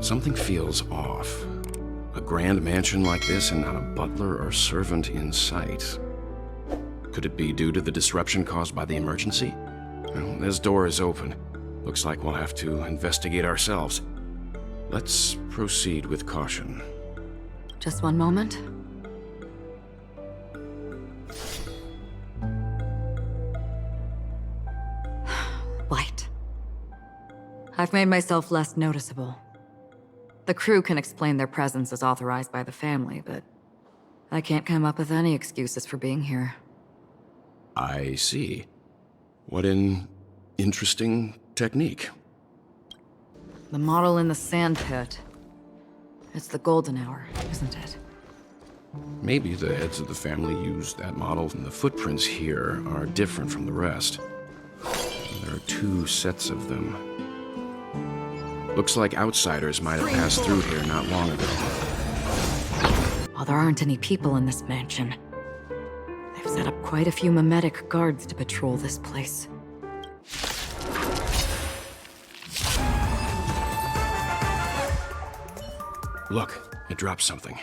Something feels off. A grand mansion like this and not a butler or servant in sight. Could it be due to the disruption caused by the emergency? Well, this door is open. Looks like we'll have to investigate ourselves. Let's proceed with caution. Just one moment. Light. I've made myself less noticeable. The crew can explain their presence as authorized by the family, but I can't come up with any excuses for being here. I see. What an interesting technique. The model in the sand pit. It's the golden hour, isn't it? Maybe the heads of the family used that model, and the footprints here are different from the rest. There are 2 sets of them. Looks like outsiders might have passed through here not long ago. While there aren't any people in this mansion, they've set up quite a few mimetic guards to patrol this place. Look, it dropped something.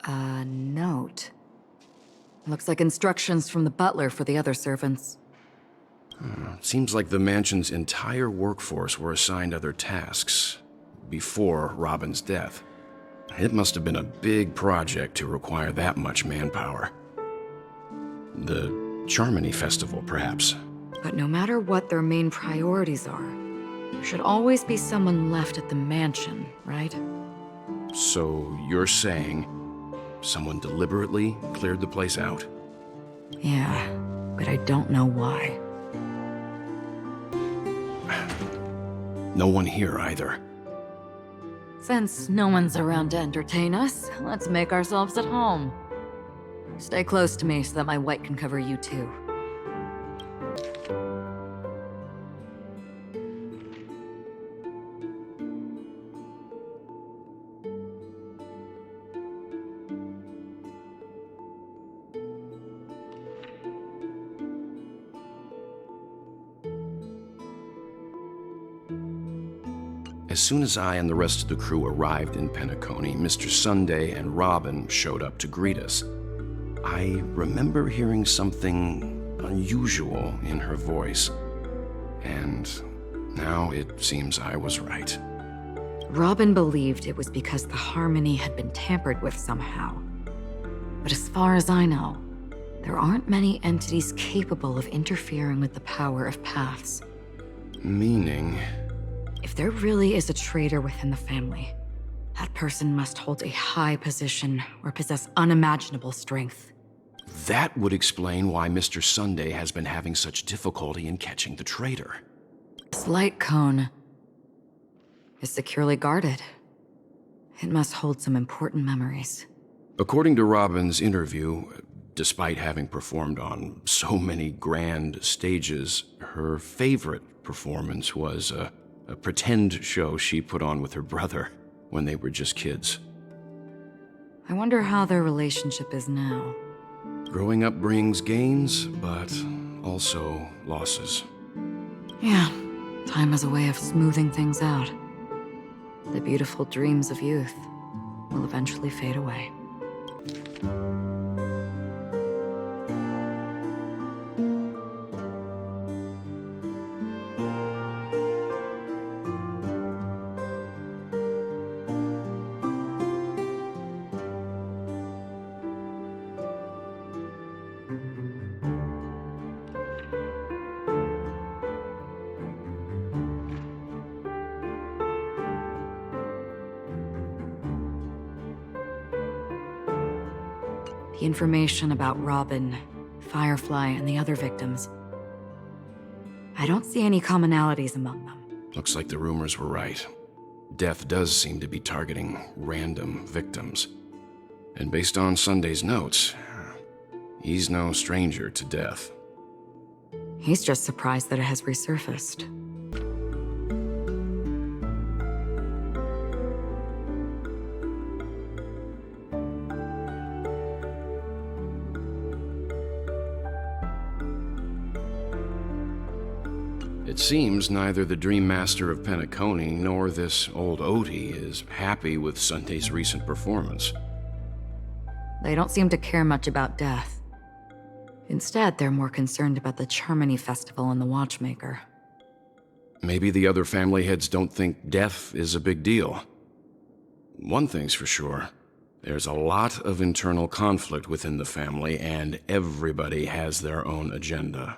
A note. Looks like instructions from the butler for the other servants. Seems like the mansion's entire workforce were assigned other tasks before Robin's death. It must have been a big project to require that much manpower. The Charmony Festival, perhaps. But no matter what their main priorities are, there should always be someone left at the mansion, right? So you're saying someone deliberately cleared the place out? Yeah, but I don't know why. No one here either. Since no one's around to entertain us, let's make ourselves at home. Stay close to me so that my white can cover you too. As soon as I and the rest of the crew arrived in Penacony, Mr. Sunday and Robin showed up to greet us. I remember hearing something unusual in her voice, and now it seems I was right. Robin believed it was because the harmony had been tampered with somehow. But as far as I know, there aren't many entities capable of interfering with the power of paths. Meaning? If there really is a traitor within the family, that person must hold a high position or possess unimaginable strength. That would explain why Mr. Sunday has been having such difficulty in catching the traitor. This light cone is securely guarded. It must hold some important memories. According to Robin's interview, despite having performed on so many grand stages, her favorite performance was a pretend show she put on with her brother when they were just kids. I wonder how their relationship is now. Growing up brings gains, but also losses. Yeah, time has a way of smoothing things out. The beautiful dreams of youth will eventually fade away. The information about Robin, Firefly, and the other victims. I don't see any commonalities among them. Looks like the rumors were right. Death does seem to be targeting random victims. And based on Sunday's notes, he's no stranger to death. He's just surprised that it has resurfaced. It It seems neither the Dream Master of Penacony nor this old Odie is happy with Sunday's recent performance. They don't seem to care much about death. Instead, they're more concerned about the Charmony Festival and the Watchmaker. Maybe the other family heads don't think death is a big deal. One thing's for sure. There's a lot of internal conflict within the family, and everybody has their own agenda.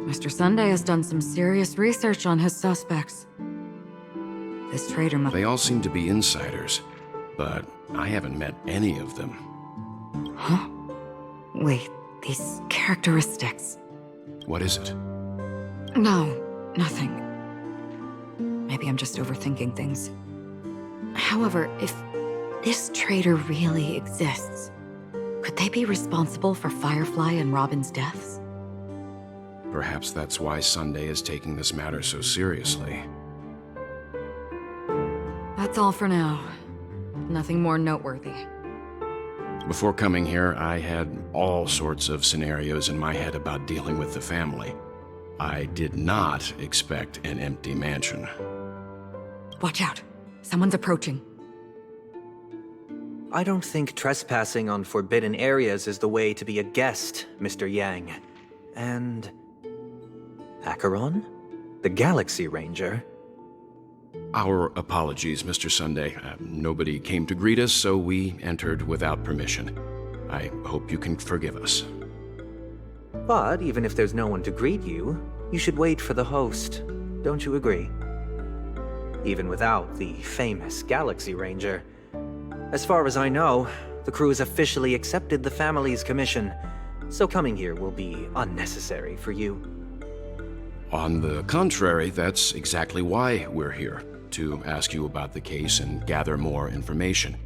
Mr. Sunday has done some serious research on his suspects. This traitor must... They all seem to be insiders, but I haven't met any of them. Huh? Wait, these characteristics... What is it? No, nothing. Maybe I'm just overthinking things. However, if this traitor really exists, could they be responsible for Firefly and Robin's deaths? Perhaps that's why Sunday is taking this matter so seriously. That's all for now. Nothing more noteworthy. Before coming here, I had all sorts of scenarios in my head about dealing with the family. I did not expect an empty mansion. Watch out. Someone's approaching. I don't think trespassing on forbidden areas is the way to be a guest, Mr. Yang. And... Acheron? The Galaxy Ranger? Our apologies, Mr. Sunday. Nobody came to greet us, so we entered without permission. I hope you can forgive us. But even if there's no one to greet you, you should wait for the host. Don't you agree? Even without the famous Galaxy Ranger. As far as I know, the crew has officially accepted the family's commission, so coming here will be unnecessary for you. On the contrary, that's exactly why we're here, to ask you about the case and gather more information.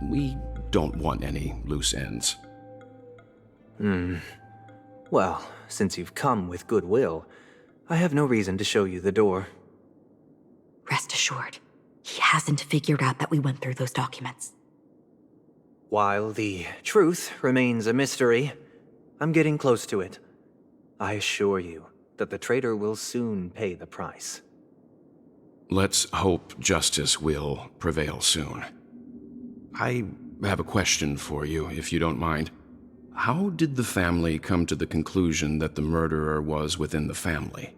We don't want any loose ends. Well, since you've come with goodwill, I have no reason to show you the door. Rest assured, he hasn't figured out that we went through those documents. While the truth remains a mystery, I'm getting close to it. I assure you that the traitor will soon pay the price. Let's hope justice will prevail soon. I have a question for you, if you don't mind. How did the family come to the conclusion that the murderer was within the family?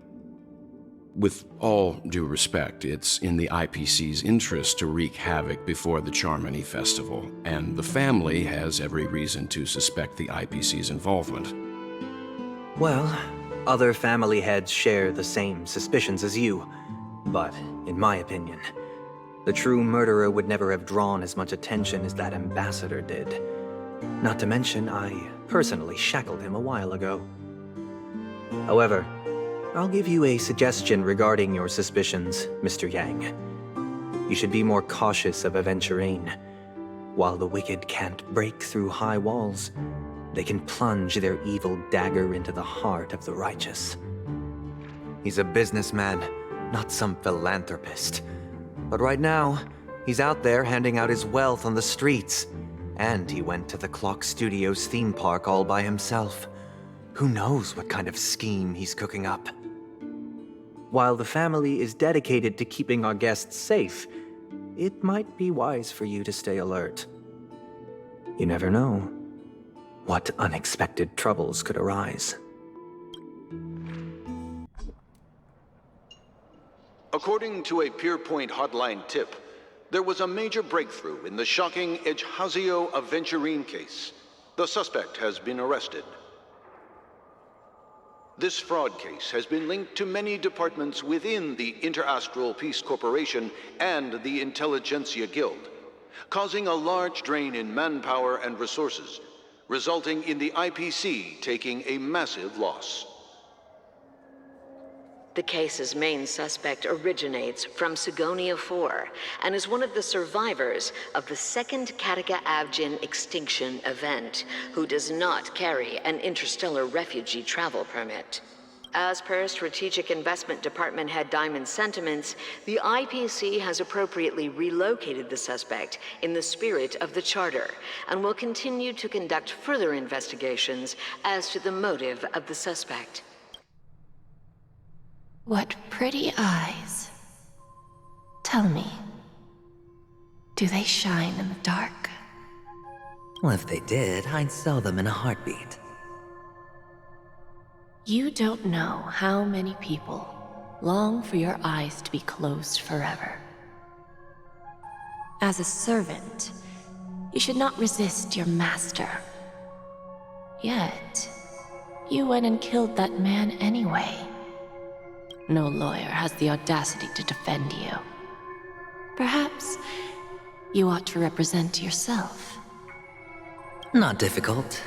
With all due respect, it's in the IPC's interest to wreak havoc before the Charmony Festival, and the family has every reason to suspect the IPC's involvement. Well, other family heads share the same suspicions as you, but in my opinion, the true murderer would never have drawn as much attention as that ambassador did. Not to mention, I personally shackled him a while ago. However, I'll give you a suggestion regarding your suspicions, Mr. Yang. You should be more cautious of Aventurine. While the wicked can't break through high walls, they can plunge their evil dagger into the heart of the righteous. He's a businessman, not some philanthropist. But right now, he's out there handing out his wealth on the streets. And he went to the Clock Studios theme park all by himself. Who knows what kind of scheme he's cooking up? While the family is dedicated to keeping our guests safe, it might be wise for you to stay alert. You never know what unexpected troubles could arise. According to a Pierpoint hotline tip, there was a major breakthrough in the shocking Ejhazio Aventurine case. The suspect has been arrested. This fraud case has been linked to many departments within the Interastral Peace Corporation and the Intelligentsia Guild, causing a large drain in manpower and resources, resulting in the IPC taking a massive loss. The case's main suspect originates from Sigonia 4 and is one of the survivors of the second Kataka-Avgin extinction event, who does not carry an interstellar refugee travel permit. As per Strategic Investment Department Head Diamond's sentiments, the IPC has appropriately relocated the suspect in the spirit of the Charter and will continue to conduct further investigations as to the motive of the suspect. What pretty eyes. Tell me, do they shine in the dark? Well, if they did, I'd sell them in a heartbeat. You don't know how many people long for your eyes to be closed forever. As a servant, you should not resist your master. Yet, you went and killed that man anyway. No lawyer has the audacity to defend you. Perhaps you ought to represent yourself. Not difficult,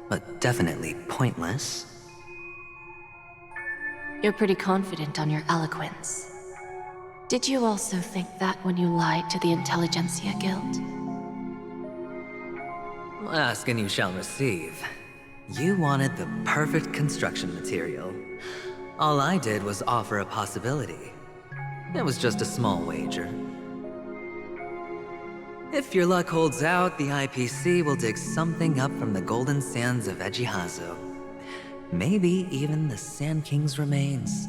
but definitely pointless. You're pretty confident on your eloquence. Did you also think that when you lied to the Intelligentsia Guild? Ask and you shall receive. You wanted the perfect construction material. All I did was offer a possibility. It was just a small wager. If your luck holds out, the IPC will dig something up from the golden sands of Ejihazo. Maybe even the Sand King's remains.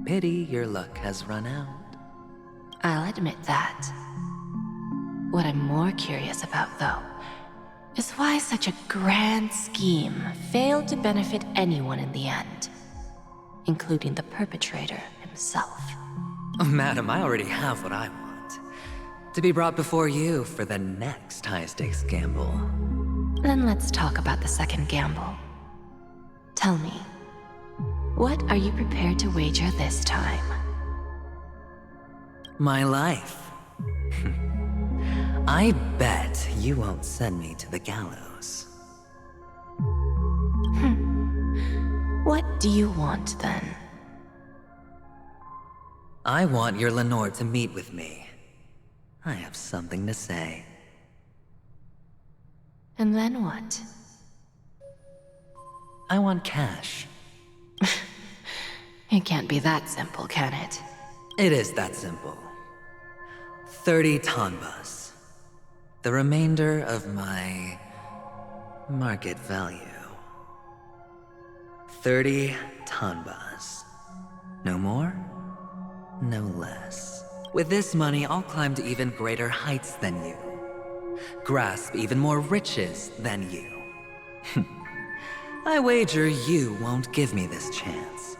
Pity your luck has run out. I'll admit that. What I'm more curious about, though, is why such a grand scheme failed to benefit anyone in the end, including the perpetrator himself. Oh, madam, I already have what I want. To be brought before you for the next high-stakes gamble. Then let's talk about the second gamble. Tell me, what are you prepared to wager this time? My life. I bet you won't send me to the gallows. What do you want, then? I want your Lenore to meet with me. I have something to say. And then what? I want cash. It can't be that simple, can it? It is that simple. 30 tanbas. The remainder of my market value. 30 tanbas. No more, no less. With this money, I'll climb to even greater heights than you. Grasp even more riches than you. I wager you won't give me this chance.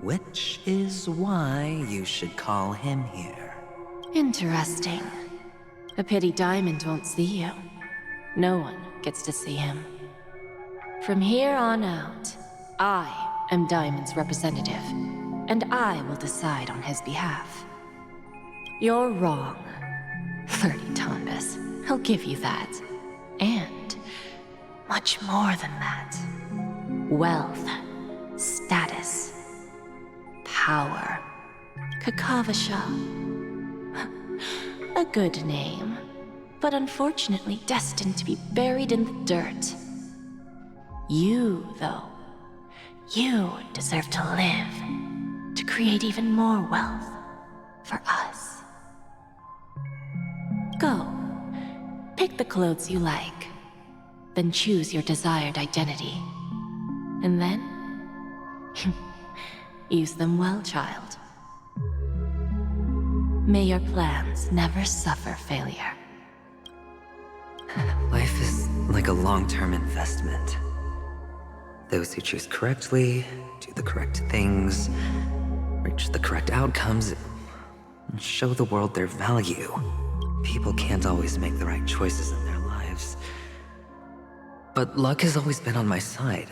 Which is why you should call him here. Interesting. A pity Diamond won't see you. No one gets to see him. From here on out, I am Diamond's representative, and I will decide on his behalf. You're wrong. 30 tanbas. I'll give you that. And much more than that. Wealth, status, power, Kakavasha. A good name, but unfortunately destined to be buried in the dirt. You, though, you deserve to live, to create even more wealth for us. Go, pick the clothes you like, then choose your desired identity. And then, use them well, child. May your plans never suffer failure. Life is like a long-term investment. Those who choose correctly, do the correct things, reach the correct outcomes, and show the world their value. People can't always make the right choices in their lives. But luck has always been on my side.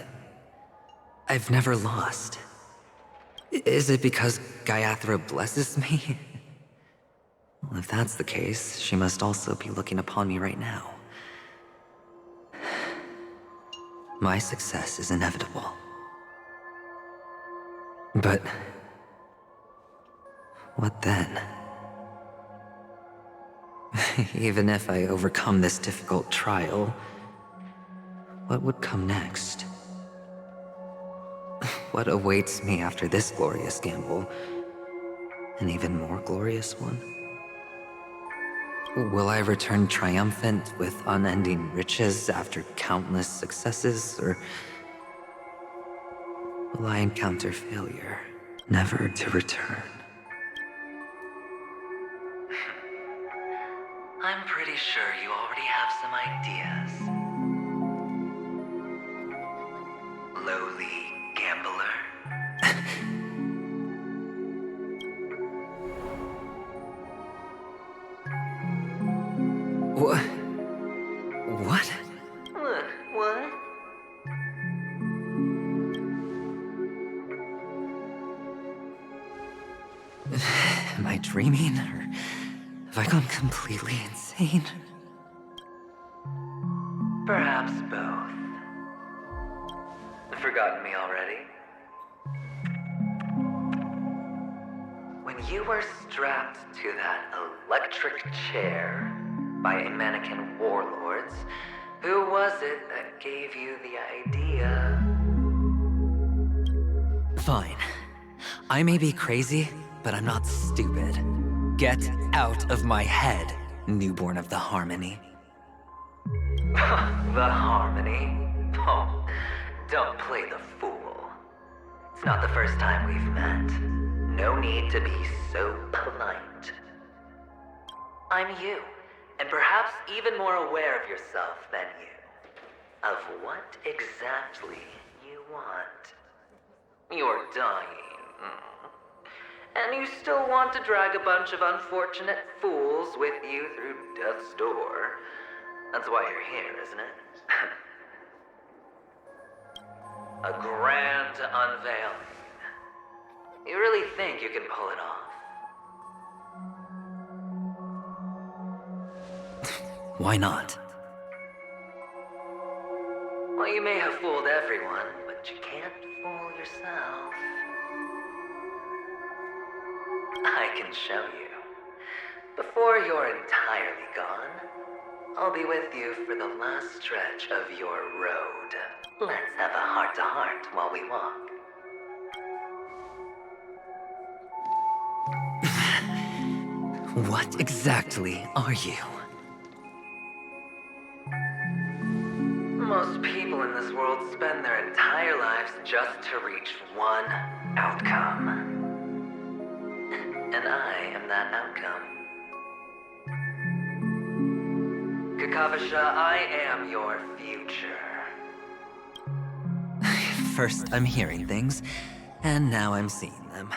I've never lost. Is it because Gaiathra blesses me? Well, if that's the case, she must also be looking upon me right now. My success is inevitable. But what then? Even if I overcome this difficult trial, what would come next? What awaits me after this glorious gamble? An even more glorious one? Will I return triumphant with unending riches after countless successes, or will I encounter failure, never to return? I'm pretty sure you already have some ideas. Lowly gambler. What? What? What? Am I dreaming, or have I gone completely insane? Perhaps both. Forgotten me already? When you were strapped to that electric chair by a mannequin warlords, who was it that gave you the idea? Fine. I may be crazy, but I'm not stupid. Get out of my head, newborn of the Harmony. The Harmony? Oh, don't play the fool. It's not the first time we've met. No need to be so polite. I'm you, and perhaps even more aware of yourself than you. Of what exactly you want. You're dying. And you still want to drag a bunch of unfortunate fools with you through death's door. That's why you're here, isn't it? A grand unveiling. You really think you can pull it off? Why not? Well, you may have fooled everyone, but you can't fool yourself. I can show you. Before you're entirely gone, I'll be with you for the last stretch of your road. Let's have a heart-to-heart while we walk. What exactly are you? Most people in this world spend their entire lives just to reach one outcome. And I am that outcome. Kakavasha, I am your future. First, I'm hearing things, and now I'm seeing them.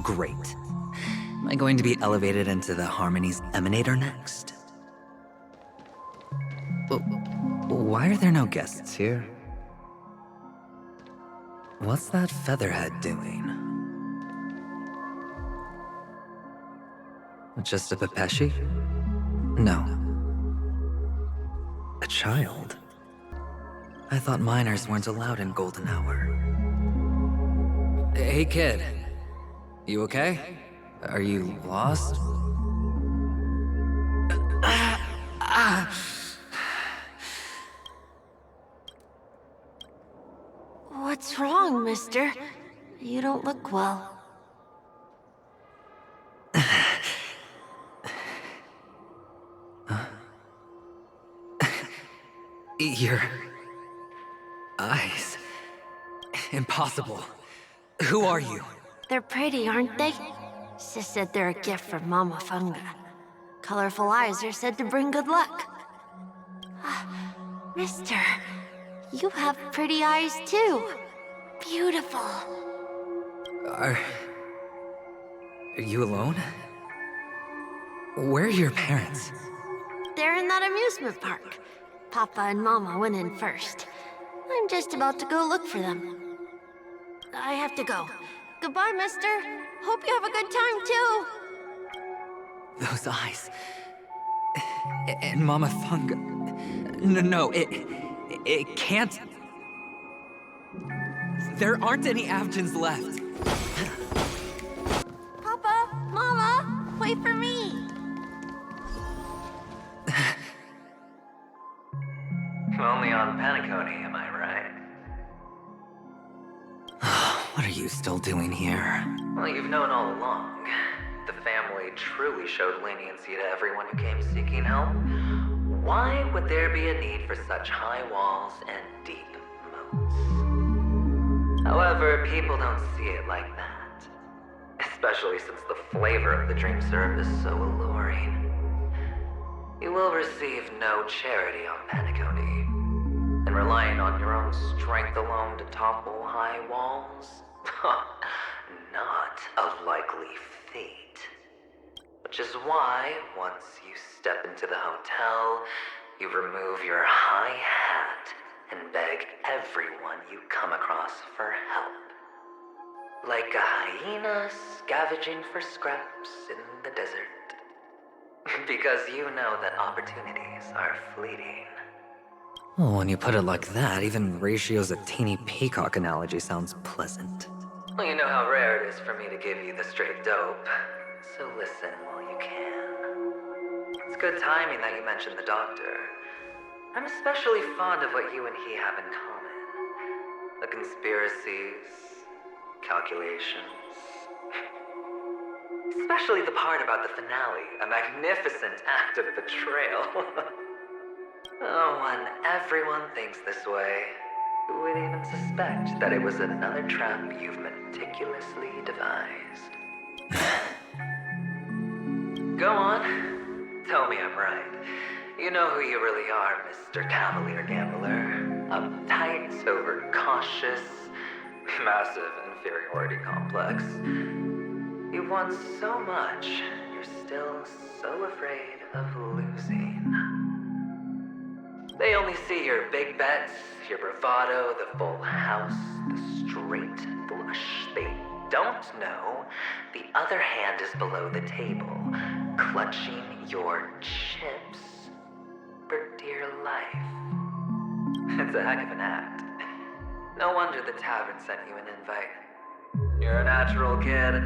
Great. Am I going to be elevated into the Harmony's Emanator next? Why are there no guests here? What's that featherhead doing? Just a Pepeshi? No. A child? I thought minors weren't allowed in Golden Hour. Hey kid, you okay? Are you lost? What's wrong, mister? You don't look well. Your eyes. Impossible. Who are you? They're pretty, aren't they? Sis said they're a gift from Mama Funga. Colorful eyes are said to bring good luck. Mister, you have pretty eyes too. Beautiful. Are you alone? Where are your parents? They're in that amusement park. Papa and Mama went in first. I'm just about to go look for them. I have to go. Goodbye, mister. Hope you have a good time, too. Those eyes. And Mama Funga. No, it can't. There aren't any Avgens left. Papa, Mama, wait for me. Only on Penacony, am I right? What are you still doing here? Well, you've known all along. The family truly showed leniency to everyone who came seeking help. Why would there be a need for such high walls and deep moats? However, people don't see it like that. Especially since the flavor of the dream syrup is so alluring. You will receive no charity on Penacony. And relying on your own strength alone to topple high walls? Not a likely fate. Which is why, once you step into the hotel, you remove your high hat and beg everyone you come across for help. Like a hyena scavenging for scraps in the desert. Because you know that opportunities are fleeting. Well, when you put it like that, even Ratio's a teeny peacock analogy sounds pleasant. Well, you know how rare it is for me to give you the straight dope. So listen while you can. It's good timing that you mentioned the doctor. I'm especially fond of what you and he have in common. The conspiracies, calculations. Especially the part about the finale, a magnificent act of betrayal. Oh, when everyone thinks this way, who would even suspect that it was another trap you've meticulously devised? Go on. Tell me I'm right. You know who you really are, Mr. Cavalier Gambler. Uptight, overcautious, massive inferiority complex. You want so much, you're still so afraid of losing. They only see your big bets, your bravado, the full house, the straight flush. They don't know the other hand is below the table, clutching your chips for dear life. It's a heck of an act. No wonder the tavern sent you an invite. You're a natural kid.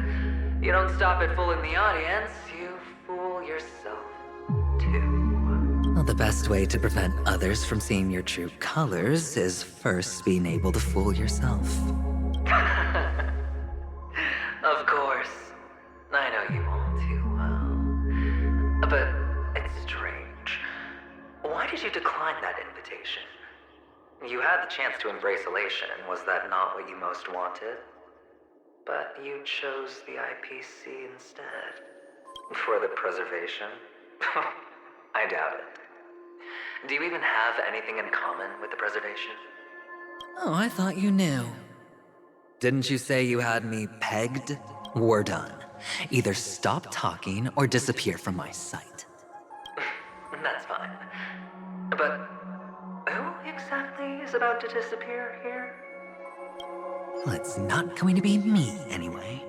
You don't stop at fooling the audience, you fool yourself too. Well, the best way to prevent others from seeing your true colors is first being able to fool yourself. Of course. I know you all too well. But it's strange. Why did you decline that invitation? You had the chance to embrace elation, and was that not what you most wanted? But you chose the IPC instead. For the preservation? I doubt it. Do you even have anything in common with the preservation? Oh, I thought you knew. Didn't you say you had me pegged? We're done. Either stop talking or disappear from my sight. That's fine. But who exactly is about to disappear here? Well, it's not going to be me, anyway.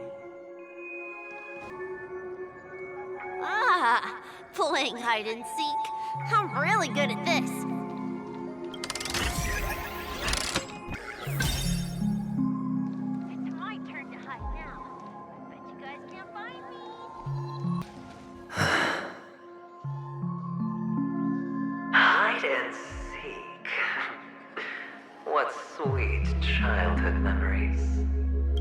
Ah, playing hide and seek. I'm really good at this. It's my turn to hide now. Bet you guys can't find me. Hide and seek. What sweet childhood memories.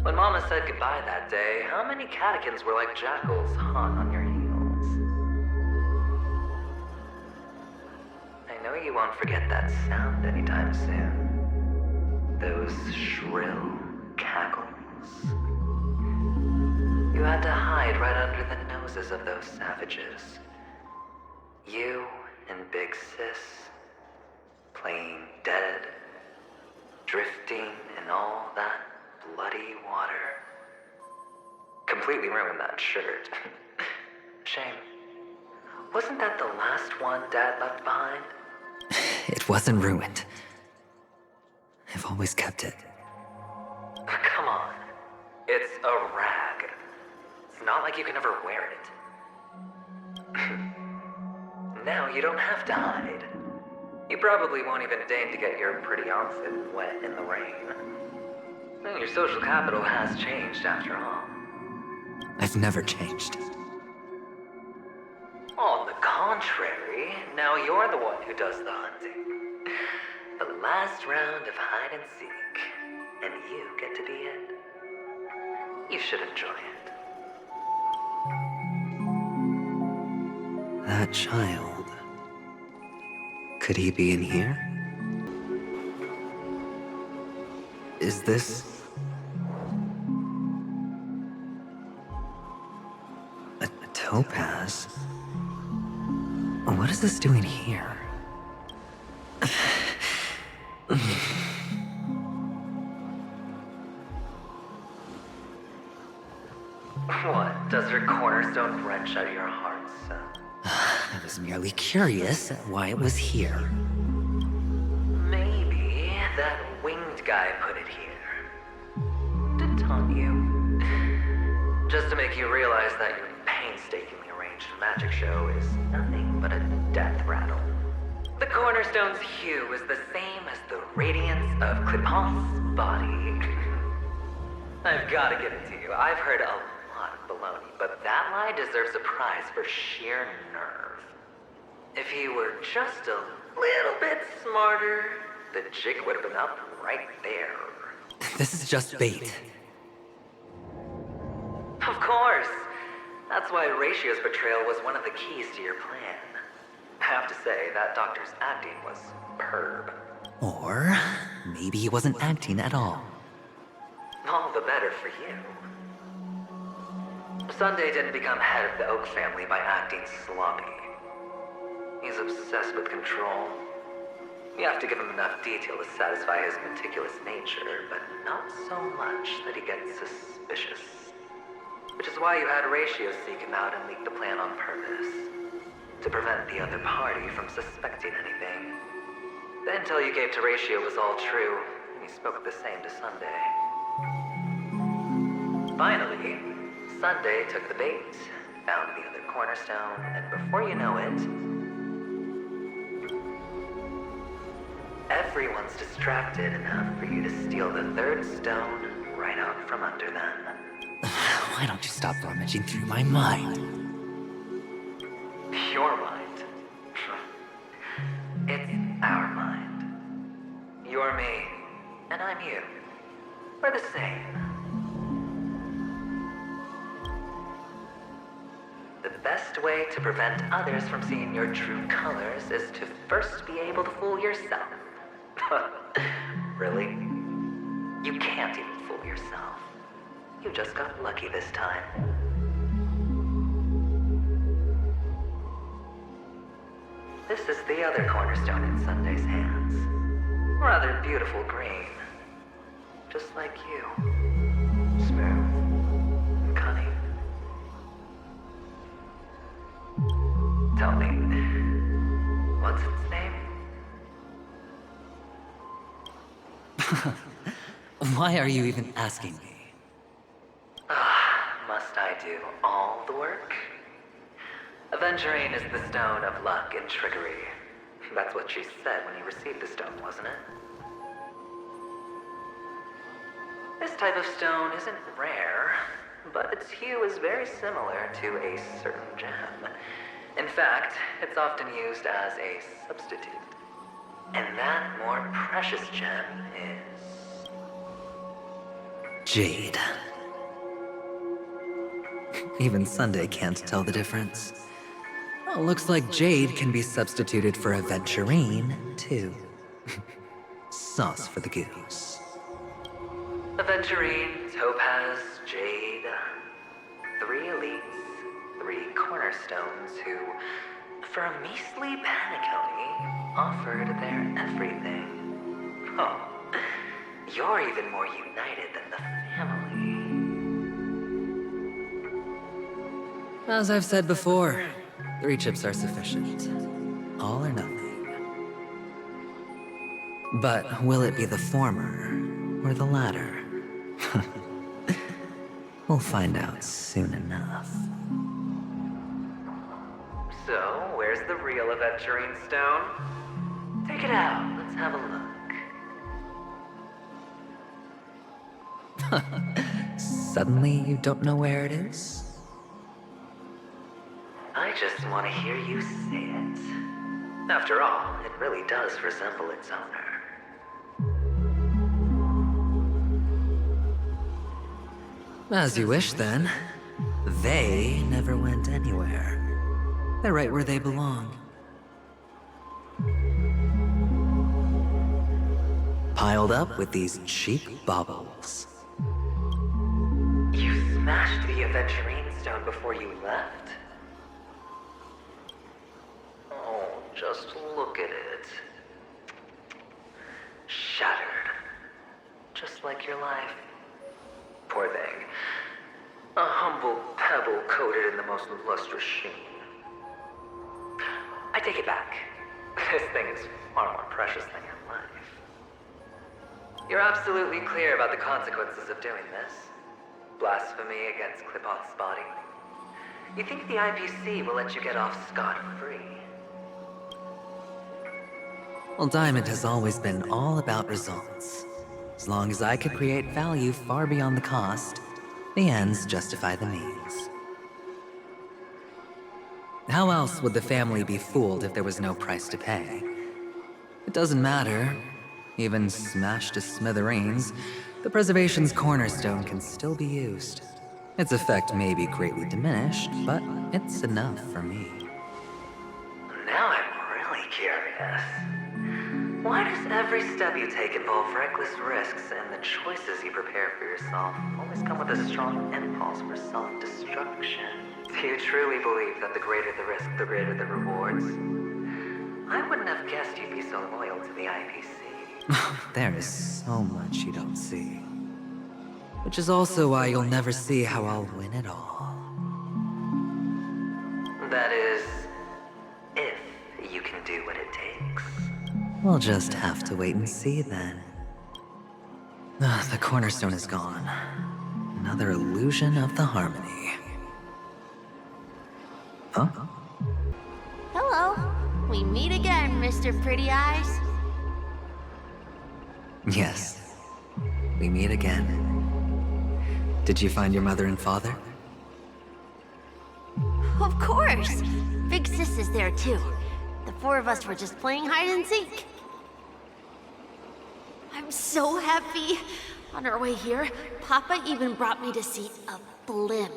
When Mama said goodbye that day, how many catechins were like jackals hot on your heels? I know you won't forget that sound anytime soon. Those shrill cackles. You had to hide right under the noses of those savages. You and Big Sis, playing dead, drifting in all that bloody water. Completely ruined that shirt. Shame. Wasn't that the last one Dad left behind? It wasn't ruined. I've always kept it. Come on. It's a rag. It's not like you can ever wear it. Now you don't have to hide. You probably won't even deign to get your pretty outfit wet in the rain. Well, your social capital has changed after all. I've never changed. On the contrary, now you're the one who does the hunting. The last round of hide and seek, and you get to be it. You should enjoy it. That child. Could he be in here? Is this... a topaz? What is this doing here? What? Does her cornerstone wrench out your heart, son? I was merely curious at why it was here. Maybe that winged guy put it here. To taunt you. Just to make you realize that your painstakingly arranged magic show is nothing but a death rattle. The cornerstone's hue is the same as the radiance of Cliphoth's body. I've gotta give it to you. I've heard a lot of baloney, but that lie deserves a prize for sheer nerve. If he were just a little bit smarter, the jig would have been up right there. This is just bait. Of course. That's why Ratio's betrayal was one of the keys to your plan. I have to say, that doctor's acting was superb. Or maybe he wasn't acting at all. All the better for you. Sunday didn't become head of the Oak family by acting sloppy. He's obsessed with control. You have to give him enough detail to satisfy his meticulous nature, but not so much that he gets suspicious. Which is why you had Ratio seek him out and leak the plan on purpose. To prevent the other party from suspecting anything. The intel you gave to Ratio was all true, and you spoke the same to Sunday. Finally, Sunday took the bait, found the other cornerstone, and before you know it, everyone's distracted enough for you to steal the third stone right out from under them. Why don't you stop rummaging through my mind? Your mind. It's our mind. You're me, and I'm you. We're the same. The best way to prevent others from seeing your true colors is to first be able to fool yourself. Really? You can't even fool yourself. You just got lucky this time. This is the other cornerstone in Sunday's hands. Rather beautiful green. Just like you. Smooth and cunning. Tell me, what's its name? Why are you even asking me? Must I do all the work? Aventurine is the stone of luck and trickery. That's what she said when you received the stone, wasn't it? This type of stone isn't rare, but its hue is very similar to a certain gem. In fact, it's often used as a substitute. And that more precious gem is... Jade. Even Sunday can't tell the difference. Well, looks like Jade can be substituted for Aventurine, too. Sauce for the goose. Aventurine, Topaz, Jade. 3 elites, 3 cornerstones who, for a measly Penacony, offered their everything. Oh, you're even more united than the family. As I've said before, 3 chips are sufficient. All or nothing. But will it be the former or the latter? We'll find out soon enough. So, where's the real Aventurine stone? Take it out, let's have a look. Suddenly you don't know where it is? I just want to hear you say it. After all, it really does resemble its owner. As you wish, then. They never went anywhere. They're right where they belong. Piled up with these cheap baubles. You smashed the Aventurine stone before you left? Oh, just look at it. Shattered. Just like your life. Poor thing. A humble pebble coated in the most lustrous sheen. I take it back. This thing is far more precious than your life. You're absolutely clear about the consequences of doing this. Blasphemy against Clipoth's body. You think the IPC will let you get off scot-free? Well, Diamond has always been all about results. As long as I could create value far beyond the cost, the ends justify the means. How else would the family be fooled if there was no price to pay? It doesn't matter. Even smashed to smithereens, the preservation's cornerstone can still be used. Its effect may be greatly diminished, but it's enough for me. Now I'm really curious. Why does every step you take involve reckless risks, and the choices you prepare for yourself always come with a strong impulse for self-destruction? Do you truly believe that the greater the risk, the greater the rewards? I wouldn't have guessed you'd be so loyal to the IPC. There is so much you don't see. Which is also why you'll never see how I'll win it all. That is, if you can do what it takes. We'll just have to wait and see then. The cornerstone is gone. Another illusion of the harmony. Huh? Hello. We meet again, Mr. Pretty Eyes. Yes. We meet again. Did you find your mother and father? Of course. Big Sis is there too. The four of us were just playing hide and seek. I'm so happy. On our way here, Papa even brought me to see a blimp.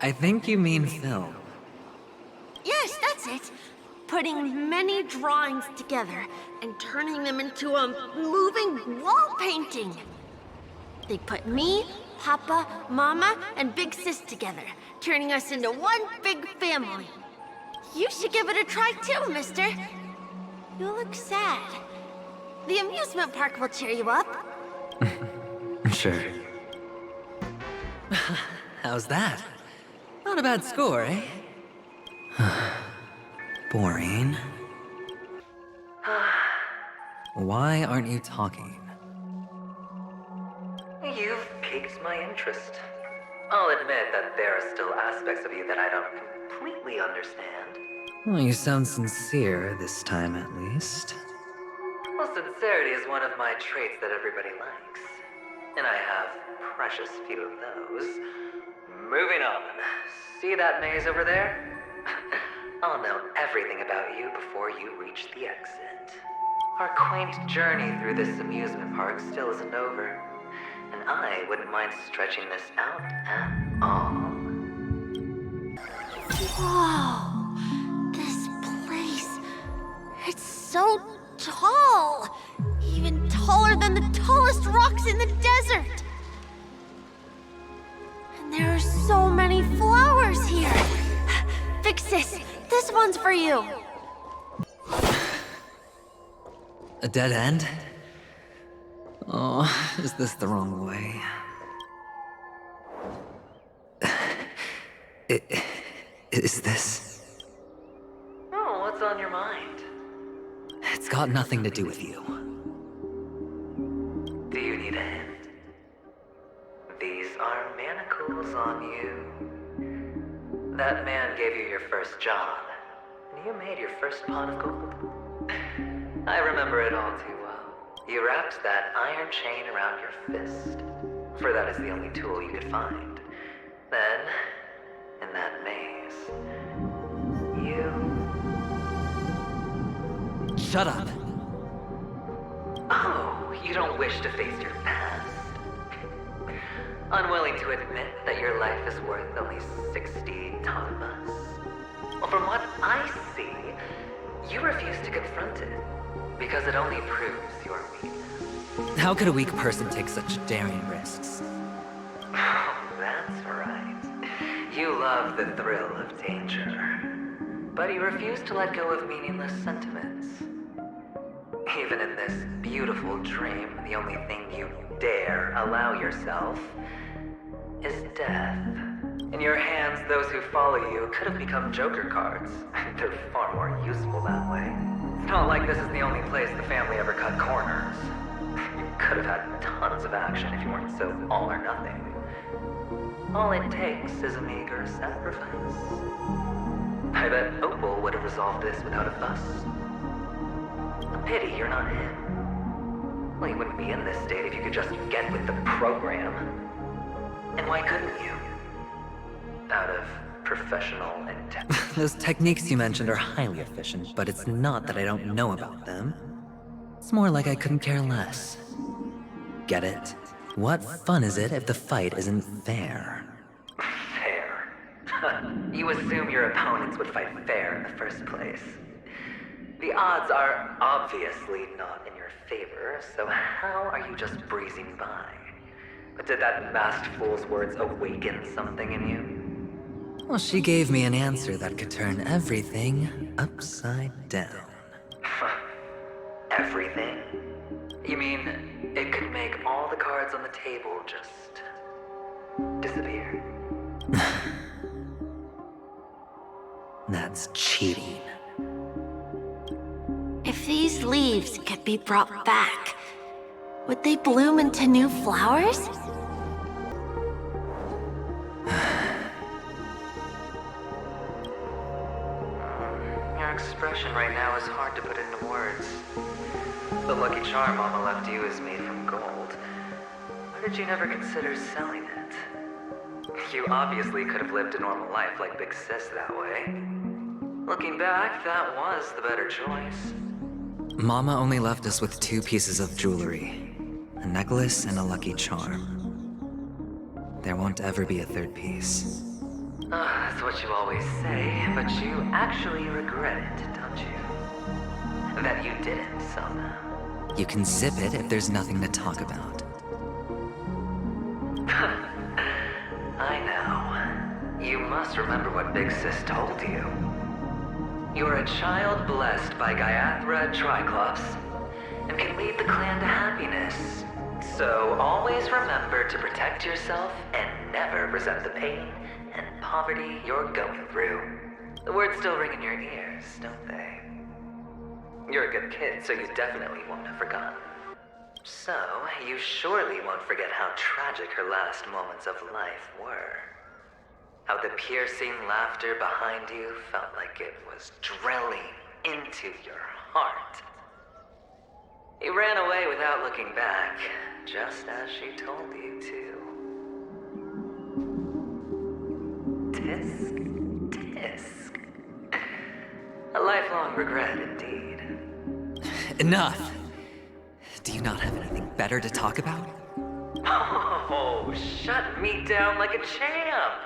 I think you mean film. Yes, that's it. Putting many drawings together and turning them into a moving wall painting. They put me, Papa, Mama, and Big Sis together, turning us into one big family. You should give it a try too, mister. You look sad. The amusement park will cheer you up. Sure. How's that? Not a bad score, eh? Boring. Why aren't you talking? You've piqued my interest. I'll admit that there are still aspects of you that I don't completely understand. Well, you sound sincere this time, at least. Well, sincerity is one of my traits that everybody likes. And I have precious few of those. Moving on. See that maze over there? I'll know everything about you before you reach the exit. Our quaint journey through this amusement park still isn't over. And I wouldn't mind stretching this out at all. Whoa. This place. It's so tall. Even taller than the tallest rocks in the desert. And there are so many flowers here. Big Sis, this one's for you. A dead end? Oh, is this the wrong way? Is this? Oh, what's on your mind? It's got nothing to do with you. Do you need a hint? These are manacles on you. That man gave you your first job, and you made your first pot of gold. I remember it all too well. You wrapped that iron chain around your fist, for that is the only tool you could find. Then, in that maze, you... Shut up! Oh, you don't wish to face your past? Unwilling to admit that your life is worth only 60 tonbas? Well, from what I see, you refuse to confront it, because it only proves your weakness. How could a weak person take such daring risks? Oh, that's right. You love the thrill of danger. But you refuse to let go of meaningless sentiments. Even in this beautiful dream, the only thing you dare allow yourself is death. In your hands, those who follow you could have become Joker cards. They're far more useful that way. It's not like this is the only place the family ever cut corners. You could have had tons of action if you weren't so all or nothing. All it takes is a meager sacrifice. I bet Opal would have resolved this without a fuss. A pity you're not him. Well, you wouldn't be in this state if you could just get with the program. And why couldn't you? Out of professional intent. Those techniques you mentioned are highly efficient, but it's not that I don't know about them. It's more like I couldn't care less. Get it? What fun is it if the fight isn't fair? Fair. You assume your opponents would fight fair in the first place. The odds are obviously not in your favor, so how are you just breezing by? But did that masked fool's words awaken something in you? Well, she gave me an answer that could turn everything upside down. Everything? You mean it could make all the cards on the table just disappear? That's cheating. If these leaves could be brought back, would they bloom into new flowers? Your expression right now is hard to put into words. The lucky charm Mama left you is made from gold. Why did you never consider selling it? You obviously could have lived a normal life like Big Sis that way. Looking back, that was the better choice. Mama only left us with 2 pieces of jewelry. A necklace and a lucky charm. There won't ever be a 3rd piece. That's what you always say, but you actually regret it, don't you? That you didn't somehow. You can zip it if there's nothing to talk about. I know. You must remember what Big Sis told you. You're a child blessed by Gaiathra Triclops, and can lead the clan to happiness. So always remember to protect yourself and never resent the pain and poverty you're going through. The words still ring in your ears, don't they? You're a good kid, so you definitely won't have forgotten. So, you surely won't forget how tragic her last moments of life were. How the piercing laughter behind you felt like it was drilling into your heart. You ran away without looking back, just as she told you to. Tisk, tisk. A lifelong regret indeed. Enough! Do you not have anything better to talk about? Oh, shut me down like a champ!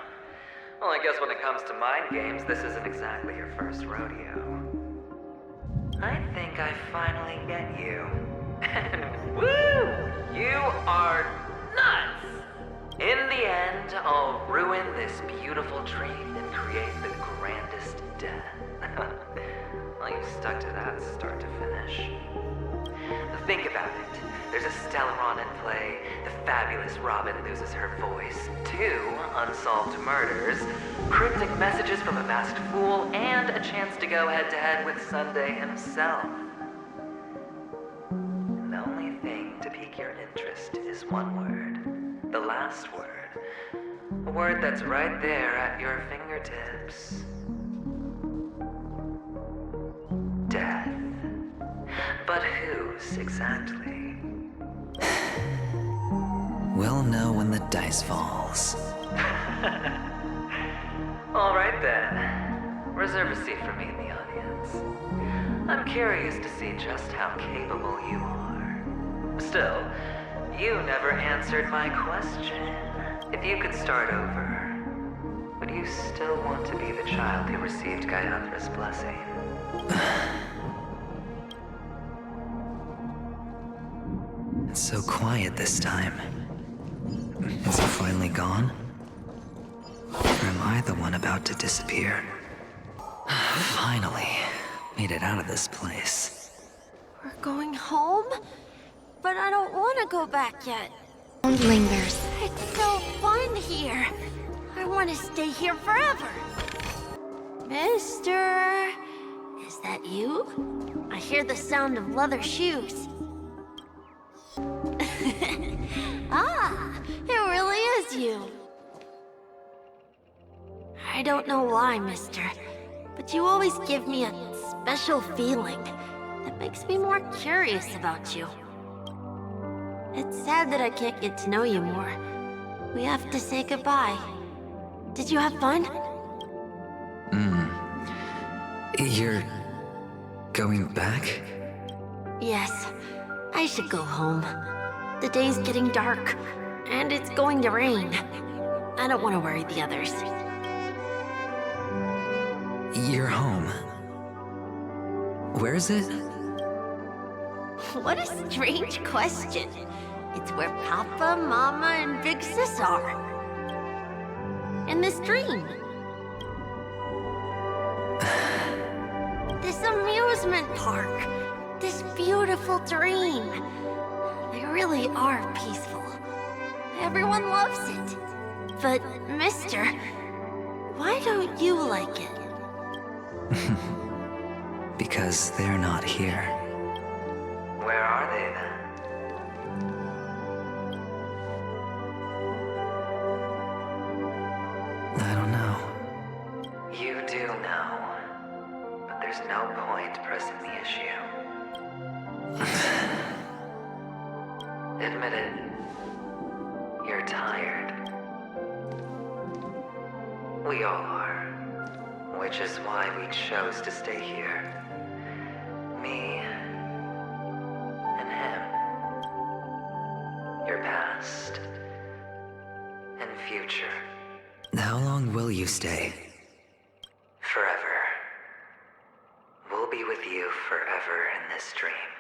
Well, I guess when it comes to mind games, this isn't exactly your first rodeo. I think I finally get you. And woo! You are nuts! In the end, I'll ruin this beautiful dream and create the grandest death. Well, you stuck to that start to finish. Think about it. There's a Stellaron in play, the fabulous Robin loses her voice, 2 unsolved murders, cryptic messages from a masked fool, and a chance to go head-to-head with Sunday himself. And the only thing to pique your interest is one word. The last word. A word that's right there at your fingertips. Death. But whose exactly? we'll know when the dice falls. All right then. Reserve a seat for me in the audience. I'm curious to see just how capable you are. Still, you never answered my question. If you could start over, would you still want to be the child who received Gayathra's blessing? It's so quiet this time. Is he finally gone? Or am I the one about to disappear? Finally, made it out of this place. We're going home? But I don't want to go back yet. Lingers. It's so fun here. I want to stay here forever. Mister, is that you? I hear the sound of leather shoes. Ah, it really is you. I don't know why, mister, but you always give me a special feeling that makes me more curious about you. It's sad that I can't get to know you more. We have to say goodbye. Did you have fun? You're going back? Yes. I should go home. The day's getting dark, and it's going to rain. I don't want to worry the others. You're home. Where is it? What a strange question. It's where Papa, Mama, and Big Sis are. In this dream. This amusement park. This beautiful dream. They really are peaceful. Everyone loves it. But, mister, why don't you like it? Because they're not here. Where are they then? I don't know. You do know. But there's no point pressing the issue. Admit it. You're tired. We all are. Which is why we chose to stay here. Me and him. Your past and future. How long will you stay? Forever. We'll be with you forever in this dream.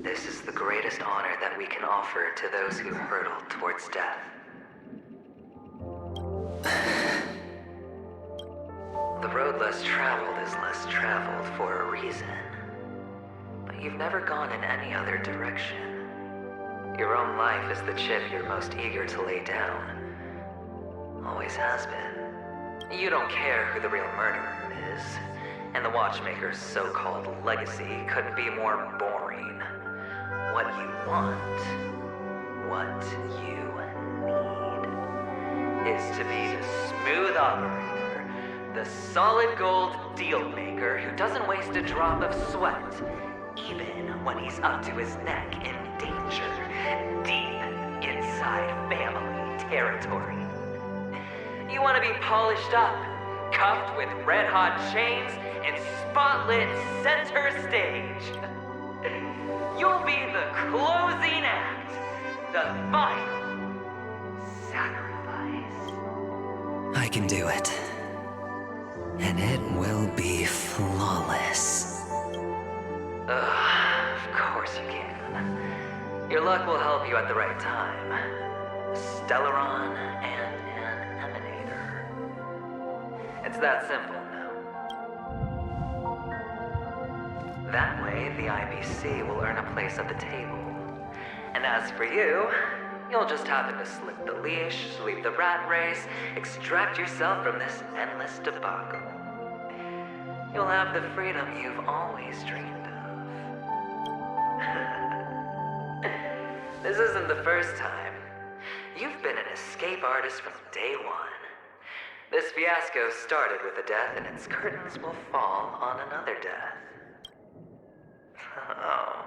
This is the greatest honor that we can offer to those who hurtle towards death. The road less traveled is less traveled for a reason. But you've never gone in any other direction. Your own life is the chip you're most eager to lay down. Always has been. You don't care who the real murderer is, and the Watchmaker's so-called legacy couldn't be more boring. What you want, what you need, is to be the smooth operator, the solid gold deal maker who doesn't waste a drop of sweat, even when he's up to his neck in danger, deep inside family territory. You want to be polished up, cuffed with red-hot chains, and spotlit center stage. You'll be the closing act, the final sacrifice. I can do it. And it will be flawless. Of course you can. Your luck will help you at the right time. Stellaron and an emanator. It's that simple, no? That way, the IBC will earn a place at the table. And as for you, you'll just happen to slip the leash, sweep the rat race, extract yourself from this endless debacle. You'll have the freedom you've always dreamed of. This isn't the first time. You've been an escape artist from day one. This fiasco started with a death, and its curtains will fall on another death. Oh,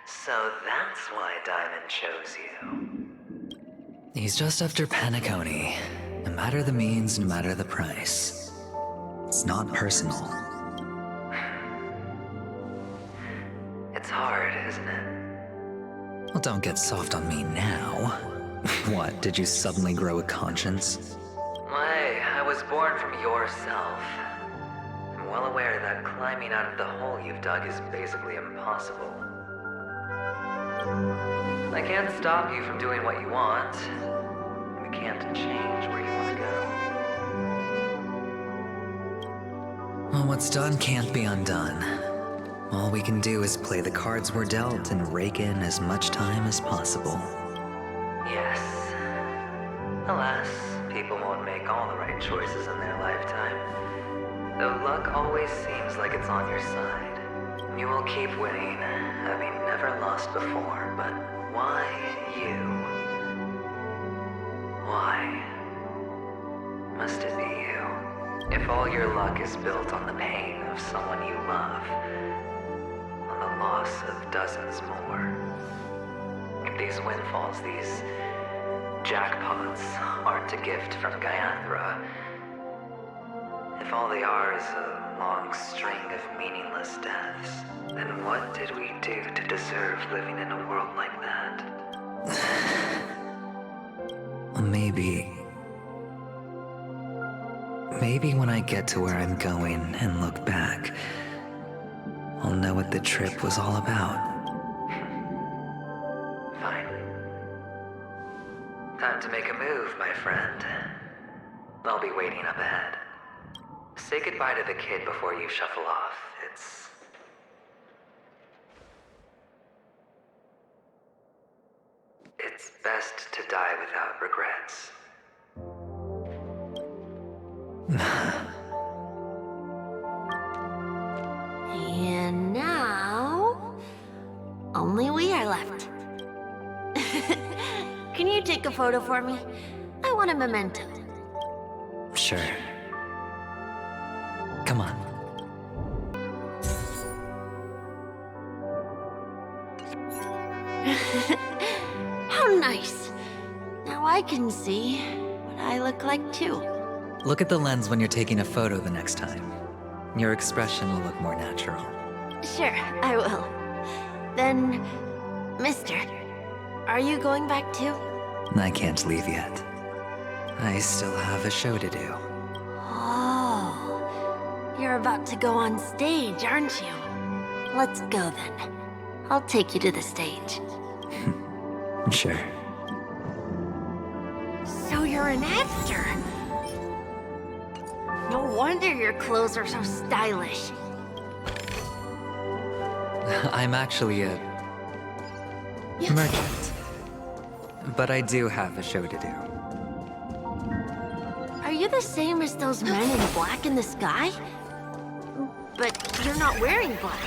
So that's why Diamond chose you. He's just after Penacony. No matter the means, no matter the price. It's not personal. It's hard, isn't it? Well, don't get soft on me now. What, did you suddenly grow a conscience? Why, I was born from yourself. I'm well aware that climbing out of the hole you've dug is basically impossible. I can't stop you from doing what you want. We can't change where you want to go. Well, what's done can't be undone. All we can do is play the cards we're dealt and rake in as much time as possible. Yes. Alas, people won't make all the right choices in their lifetime. Though luck always seems like it's on your side. You will keep winning, having never lost before, but why you? Why must it be you? If all your luck is built on the pain of someone you love, on the loss of dozens more, if these windfalls, these jackpots, aren't a gift from Gaiathra, if all they are is a long string of meaningless deaths, then what did we do to deserve living in a world like that? Well, maybe when I get to where I'm going and look back, I'll know what the trip was all about. Fine. Time to make a move, my friend. I'll be waiting up ahead. Say goodbye to the kid before you shuffle off. It's best to die without regrets. And now, only we are left. Can you take a photo for me? I want a memento. Sure. Come on. How nice. Now I can see what I look like too. Look at the lens when you're taking a photo the next time. Your expression will look more natural. Sure, I will. Then, mister, are you going back too? I can't leave yet. I still have a show to do. Oh, you're about to go on stage, aren't you? Let's go then. I'll take you to the stage. Sure. So you're an actor? No wonder your clothes are so stylish. I'm actually a merchant. But I do have a show to do. Are you the same as those men in black in the sky? But you're not wearing black.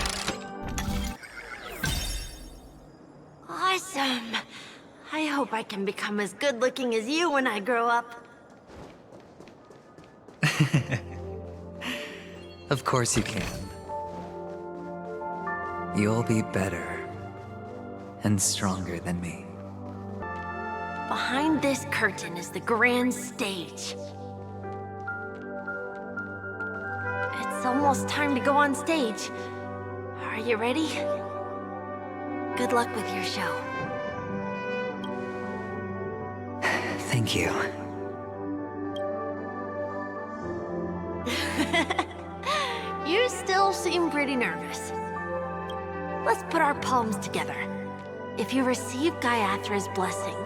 Awesome. I hope I can become as good looking as you when I grow up. Of course you can. You'll be better and stronger than me. Behind this curtain is the grand stage. It's almost time to go on stage. Are you ready? Good luck with your show. Thank you. You still seem pretty nervous. Let's put our palms together. If you receive Gaiathra's blessing,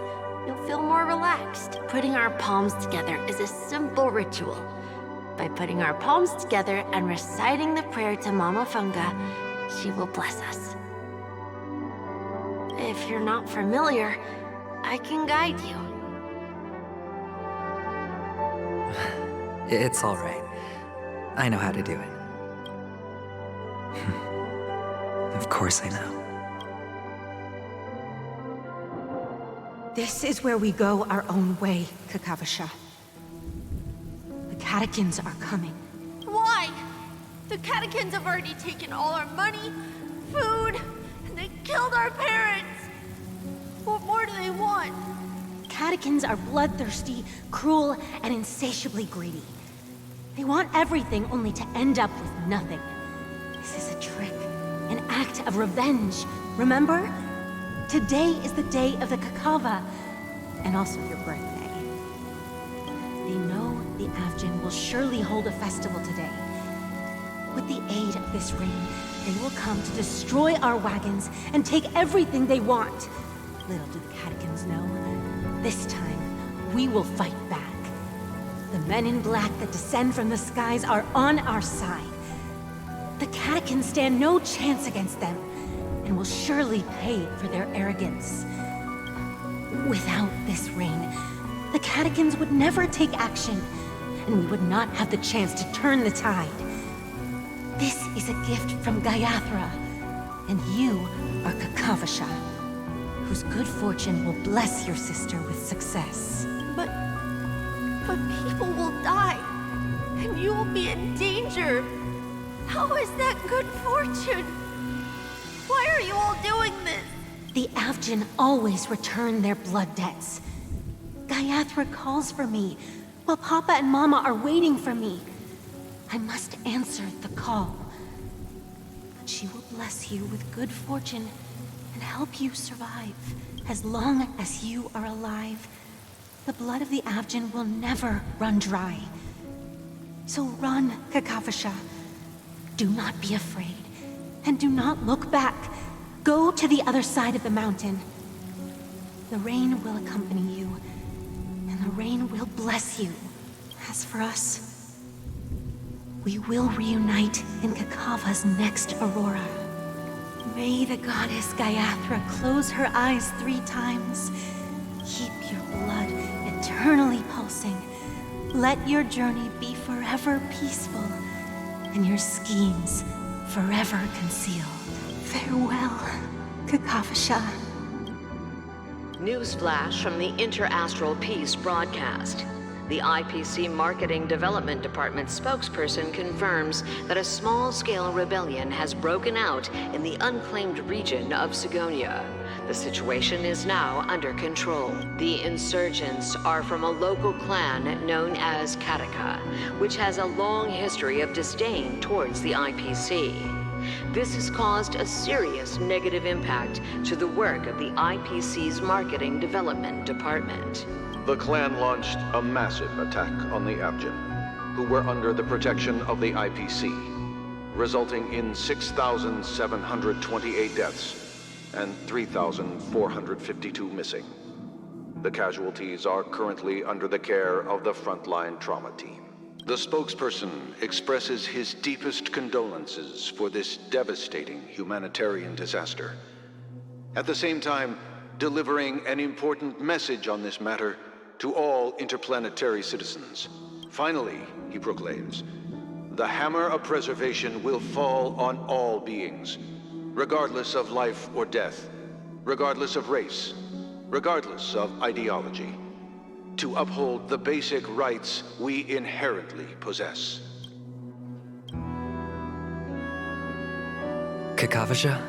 you'll feel more relaxed. Putting our palms together is a simple ritual. By putting our palms together and reciting the prayer to Mama Funga, she will bless us. If you're not familiar, I can guide you. It's all right. I know how to do it. Of course I know. This is where we go our own way, Kakavasha. The catechins are coming. Why? The catechins have already taken all our money, food, and they killed our parents! What more do they want? Catechins are bloodthirsty, cruel, and insatiably greedy. They want everything only to end up with nothing. This is a trick, an act of revenge, remember? Today is the day of the Kakava, and also your birthday. They know the Avgin will surely hold a festival today. With the aid of this ring, they will come to destroy our wagons and take everything they want. Little do the Catechins know, this time we will fight back. The men in black that descend from the skies are on our side. The Catechins stand no chance against them, and will surely pay for their arrogance. Without this ring, the Catechins would never take action, and we would not have the chance to turn the tide. This is a gift from Gaiathra, and you are Kakavasha, whose good fortune will bless your sister with success. But people will die, and you will be in danger. How is that good fortune? Why are you all doing this? The Avgin always return their blood debts. Gaiathra calls for me, while Papa and Mama are waiting for me. I must answer the call. But she will bless you with good fortune and help you survive. As long as you are alive, the blood of the Avgin will never run dry. So run, Kakavasha. Do not be afraid, and do not look back. Go to the other side of the mountain. The rain will accompany you, and the rain will bless you. As for us, we will reunite in Kakava's next aurora. May the goddess Gaiathra close her eyes 3 times. Keep your blood eternally pulsing. Let your journey be forever peaceful, and your schemes forever concealed. Farewell, Kakavasha. Newsflash from the Interastral Peace broadcast. The IPC Marketing Development Department spokesperson confirms that a small-scale rebellion has broken out in the unclaimed region of Sigonia. The situation is now under control. The insurgents are from a local clan known as Kataka, which has a long history of disdain towards the IPC. This has caused a serious negative impact to the work of the IPC's Marketing Development Department. The clan launched a massive attack on the Avgin, who were under the protection of the IPC, resulting in 6,728 deaths and 3,452 missing. The casualties are currently under the care of the frontline trauma team. The spokesperson expresses his deepest condolences for this devastating humanitarian disaster. At the same time, delivering an important message on this matter to all interplanetary citizens. Finally, he proclaims, the hammer of preservation will fall on all beings, regardless of life or death, regardless of race, regardless of ideology, to uphold the basic rights we inherently possess. Kakavasha?